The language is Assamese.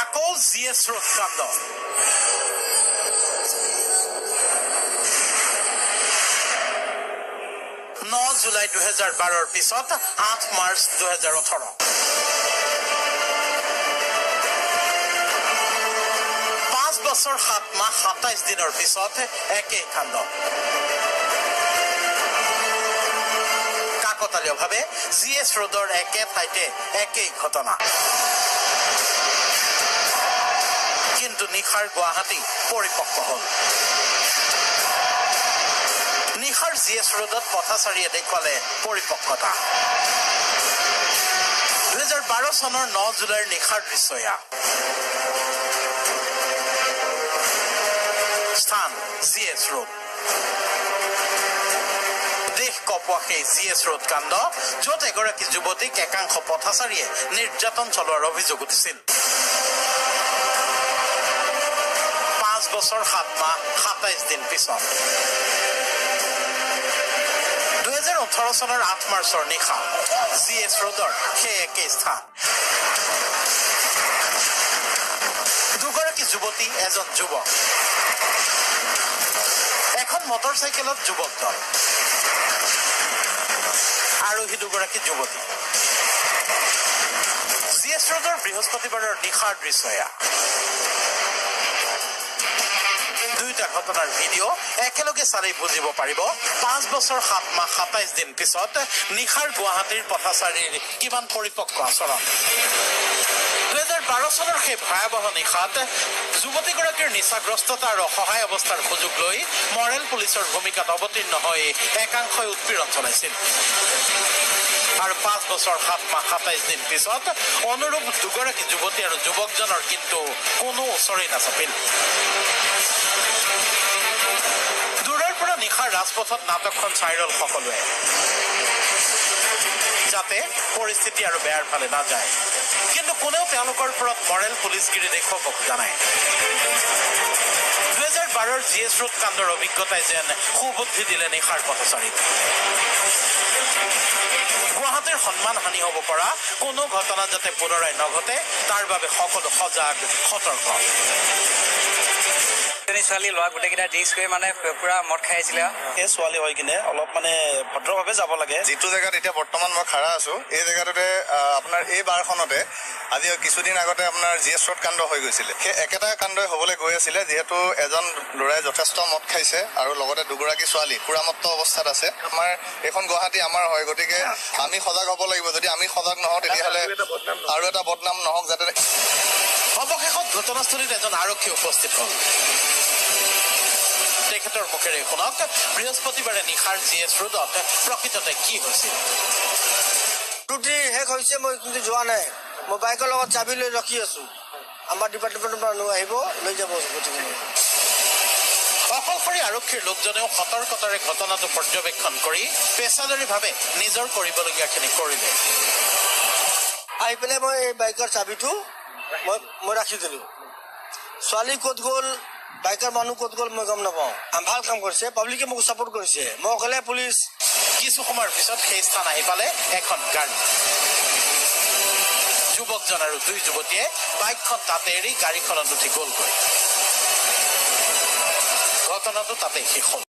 আকৌ জিএছ ৰোড কাণ্ড। 9 জুলাই 2012 পিছত 8 মাৰ্চ 2018 5 বছৰ 7 মাহ 27 দিনৰ পিছত একেই কাণ্ড। কাকতালীয়ভাৱে জিএছ ৰোডৰ একে ঠাইতে একেই ঘটনা। কিন্তু নিশাৰ গুৱাহাটী পৰিপক্ক হ'ল। নিশাৰ জিএছ ৰোডত পথাচাৰীয়ে দেখুৱালে পৰিপক্কতা। 2012 চনৰ 9 জুলাইৰ নিশাৰ দৃশ্য এয়া। স্থান জিএছ ৰোড। দেশ কপোৱা সেই জিএছ ৰোড কাণ্ড, য'ত এগৰাকী যুৱতীক একাংশ পথাচাৰীয়ে নিৰ্যাতন চলোৱাৰ অভিযোগ উঠিছিল। 5 বছৰ 7 মাহ 27 দিন পিছত 2018 চনৰ 8 মাৰ্চৰ নিশা জিএছ ৰোডৰ সেই একেই স্থান। দুগৰাকী যুৱতী, এজন যুৱক, এখন মটৰচাইকেলত যুৱক দল, আৰোহী দুগৰাকী যুৱতী। জিএছ ৰোডৰ বৃহস্পতিবাৰৰ নিশাৰ দৃশ্য এয়া। দুইটা ঘটনাৰ ভিডিঅ' একেলগে চালেই বুজিব পাৰিব 5 বছৰ 7 মাহ 27 দিন পিছত নিশাৰ গুৱাহাটীৰ পথাচাৰীৰ কিমান পৰিপক্ক আচৰণ। 2012 চনৰ সেই ভয়াৱহ নিশাত যুৱতীগৰাকীৰ নিচাগ্ৰস্ততা আৰু অসহায় অৱস্থাৰ সুযোগ লৈ মৰেল পুলিচৰ ভূমিকাত অৱতীৰ্ণ হৈ একাংশই উৎপীড়ন চলাইছিল। আৰু 5 বছৰ 7 মাহ 27 দিন পিছত অনুৰূপ দুগৰাকী যুৱতী আৰু যুৱকজনৰ কিন্তু কোনো ওচৰেই নাচাপিল। দূৰৰ পৰা নিশাৰ ৰাজপথত নাটকখন চাই ৰল সকলোৱে, যাতে পৰিস্থিতি আৰু বেয়াৰ ফালে নাযায়। কিন্তু কোনেও তেওঁলোকৰ ওপৰত মৰেল পুলিচগিৰি দেখুৱাব খোজা নাই। 2012 জিএছ ৰোড কাণ্ডৰ অভিজ্ঞতাই যেন সুবুদ্ধি দিলে নিশাৰ পথচাৰীক। গুৱাহাটীৰ সন্মান হানি হ'ব পৰা কোনো ঘটনা যাতে পুনৰাই নঘটে, তাৰ বাবে সকলো সজাগ, সতৰ্ক। ছোৱালী ল'ৰা গোটেইকেইটা ড্ৰিংকছ কৰি মানে পুৰা মদ খাই আছিলে। সেই ছোৱালী হৈ কিনে অলপ মানে ভদ্ৰভাৱে যাব লাগে। যিটো জেগাত এতিয়া বৰ্তমান মই খাৰা আছো, এই জেগাটোতে আপোনাৰ এই বাৰখনতে আজি কিছুদিন আগতে আপোনাৰ জিএছ ৰোড কাণ্ড হৈ গৈছিলে। সেই একেটা কাণ্ডই হ'বলৈ গৈ আছিলে, যিহেতু এজন ল'ৰাই যথেষ্ট মদ খাইছে আৰু লগতে দুগৰাকী ছোৱালী সুৰামত্ত অৱস্থাত আছে। আমাৰ এইখন গুৱাহাটী আমাৰ হয়, গতিকে আমি সজাগ হ'ব লাগিব। যদি আমি সজাগ নহওঁ, তেতিয়াহ'লে আৰু এটা বদনাম নহওক যাতে। অৱশেষত ঘটনাস্থলীত এজন আৰক্ষী উপস্থিত হ'ল। তেখেতৰ মুখেৰে শুনক বৃহস্পতিবাৰে নিশাৰ জিএছ ৰোডত প্ৰকৃততে কি হৈছিল। ডিউটি শেষ হৈছে, মই কিন্তু যোৱা নাই। মই বাইকৰ লগত চাবি লৈ ৰখি আছো। আমাৰ ডিপাৰ্টমেণ্টৰ মানুহ আহিব, লৈ যাব গোটেইখিনি। অকলশৰী আৰক্ষীৰ লোকজনেও সতৰ্কতাৰে ঘটনাটো পৰ্যবেক্ষণ কৰি পেছাদাৰীভাৱে নিজৰ কৰিবলগীয়াখিনি কৰিলে। আহি পেলাই মই এই বাইকৰ চাবিটো মই ৰাখি দিলোঁ। ছোৱালী ক'ত গ'ল, বাইকৰ মানুহ ক'ত গ'ল, মই গম নাপাওঁ। ভাল কাম কৰিছে, পাব্লিকে মোক ছাপোৰ্ট কৰিছে। মই অকলে পুলিচ। কিছু সময়ৰ পিছত সেই স্থান আহি পালে এখন গাড়ী। যুৱকজন আৰু দুই যুৱতীয়ে বাইকখন তাতে এৰি গাড়ীখনত উঠি গ'লগৈ। ঘটনাটো তাতে শেষ হ'ল।